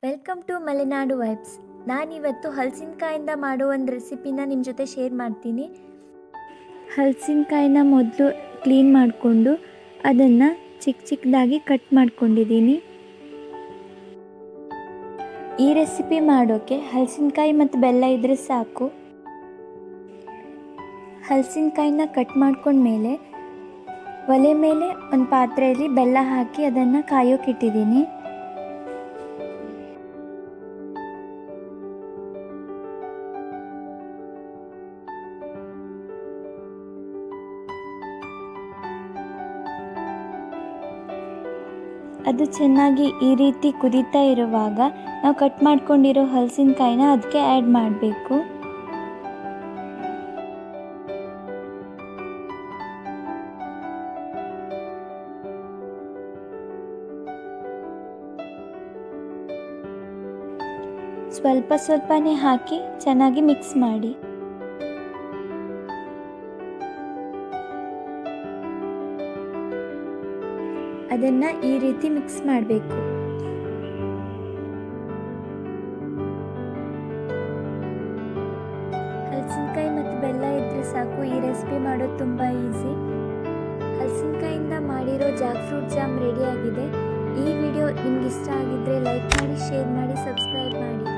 Welcome to Malenadu vibes. ನಾನಿವತ್ತು ಹಲಸಿನಕಾಯಿಂದ ಮಾಡೋ ಒಂದು ರೆಸಿಪಿನ ನಿಮ್ಮ ಜೊತೆ ಶೇರ್ ಮಾಡ್ತೀನಿ. ಹಲಸಿನಕಾಯಿನ ಮೊದಲು ಕ್ಲೀನ್ ಮಾಡಿಕೊಂಡು ಅದನ್ನು ಚಿಕ್ಕ ಚಿಕ್ಕದಾಗಿ ಕಟ್ ಮಾಡ್ಕೊಂಡಿದ್ದೀನಿ. ಈ ರೆಸಿಪಿ ಮಾಡೋಕ್ಕೆ ಹಲಸಿನಕಾಯಿ ಮತ್ತು ಬೆಲ್ಲ ಇದ್ದರೆ ಸಾಕು. ಹಲಸಿನಕಾಯಿನ ಕಟ್ ಮಾಡ್ಕೊಂಡ್ಮೇಲೆ ಒಲೆ ಮೇಲೆ ಒಂದು ಪಾತ್ರೆಯಲ್ಲಿ ಬೆಲ್ಲ ಹಾಕಿ ಅದನ್ನು ಕಾಯೋಕ್ಕಿಟ್ಟಿದ್ದೀನಿ. ಅದು ಚೆನ್ನಾಗಿ ಈ ರೀತಿ ಕುದೀತಾ ಇರುವಾಗ ನಾವು ಕಟ್ ಮಾಡ್ಕೊಂಡಿರೋ ಹಲಸಿನಕಾಯಿನ ಅದಕ್ಕೆ ಆ್ಯಡ್ ಮಾಡಬೇಕು. ಸ್ವಲ್ಪ ಸ್ವಲ್ಪನೇ ಹಾಕಿ ಚೆನ್ನಾಗಿ ಮಿಕ್ಸ್ ಮಾಡಿ. ಅದನ್ನು ಈ ರೀತಿ ಮಿಕ್ಸ್ ಮಾಡಬೇಕು. ಹಲಸಿನಕಾಯಿ ಮತ್ತು ಬೆಲ್ಲ ಇದ್ದರೆ ಸಾಕು. ಈ ರೆಸಿಪಿ ಮಾಡೋದು ತುಂಬ ಈಸಿ. ಹಲಸಿನಕಾಯಿಂದ ಮಾಡಿರೋ ಜಾಕ್ ಫ್ರೂಟ್ ಜಾಮ್ ರೆಡಿಯಾಗಿದೆ. ಈ ವಿಡಿಯೋ ನಿಮ್ಗೆ ಇಷ್ಟ ಆಗಿದ್ದರೆ ಲೈಕ್ ಮಾಡಿ, ಶೇರ್ ಮಾಡಿ, ಸಬ್ಸ್ಕ್ರೈಬ್ ಮಾಡಿ.